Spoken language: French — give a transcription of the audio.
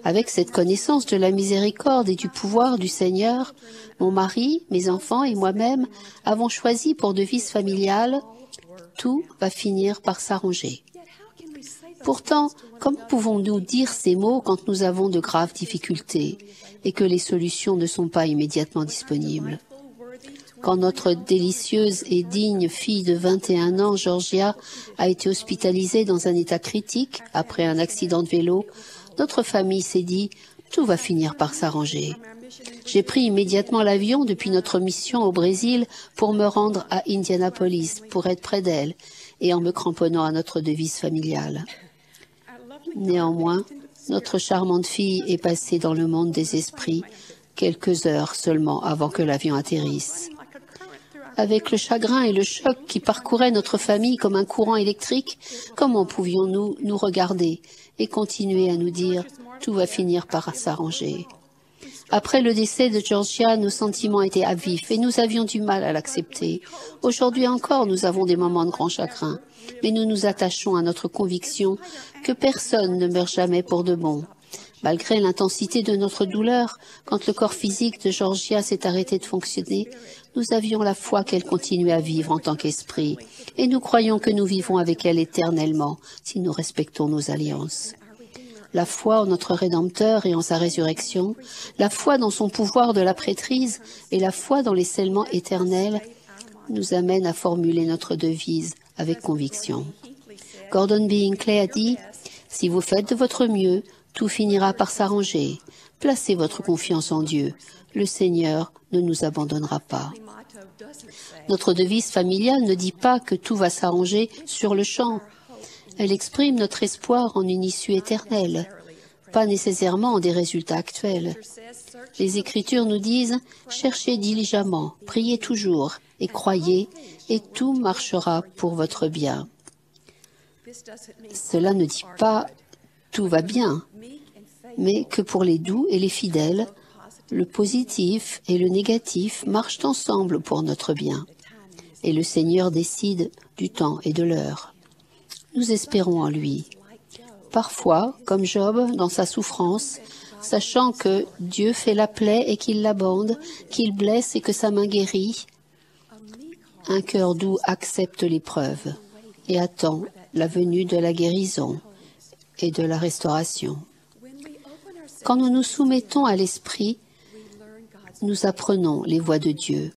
Avec cette connaissance de la miséricorde et du pouvoir du Seigneur, mon mari, mes enfants et moi-même avons choisi pour devise familiale « Tout va finir par s'arranger ». Pourtant, comment pouvons-nous dire ces mots quand nous avons de graves difficultés et que les solutions ne sont pas immédiatement disponibles? Quand notre délicieuse et digne fille de 21 ans, Georgia, a été hospitalisée dans un état critique après un accident de vélo, notre famille s'est dit « Tout va finir par s'arranger ». J'ai pris immédiatement l'avion depuis notre mission au Brésil pour me rendre à Indianapolis pour être près d'elle et en me cramponnant à notre devise familiale. Néanmoins, notre charmante fille est passée dans le monde des esprits quelques heures seulement avant que l'avion atterrisse. Avec le chagrin et le choc qui parcouraient notre famille comme un courant électrique, comment pouvions-nous nous regarder et continuer à nous dire « tout va finir par s'arranger ». Après le décès de Georgia, nos sentiments étaient à vif et nous avions du mal à l'accepter. Aujourd'hui encore, nous avons des moments de grand chagrin, mais nous nous attachons à notre conviction que personne ne meurt jamais pour de bon. Malgré l'intensité de notre douleur, quand le corps physique de Georgia s'est arrêté de fonctionner, nous avions la foi qu'elle continuait à vivre en tant qu'esprit, et nous croyons que nous vivons avec elle éternellement si nous respectons nos alliances. La foi en notre Rédempteur et en sa résurrection, la foi dans son pouvoir de la prêtrise et la foi dans les scellements éternels nous amènent à formuler notre devise avec conviction. Gordon B. Hinckley a dit « Si vous faites de votre mieux, tout finira par s'arranger. Placez votre confiance en Dieu. Le Seigneur ne nous abandonnera pas. » Notre devise familiale ne dit pas que tout va s'arranger sur le champ. Elle exprime notre espoir en une issue éternelle, pas nécessairement en des résultats actuels. Les Écritures nous disent « Cherchez diligemment, priez toujours et croyez, et tout marchera pour votre bien. » Cela ne dit pas « tout va bien », mais que pour les doux et les fidèles, le positif et le négatif marchent ensemble pour notre bien. Et le Seigneur décide du temps et de l'heure. Nous espérons en lui. Parfois, comme Job, dans sa souffrance, sachant que Dieu fait la plaie et qu'il la bande, qu'il blesse et que sa main guérit, un cœur doux accepte l'épreuve et attend la venue de la guérison et de la restauration. Quand nous nous soumettons à l'Esprit, nous apprenons les voies de Dieu.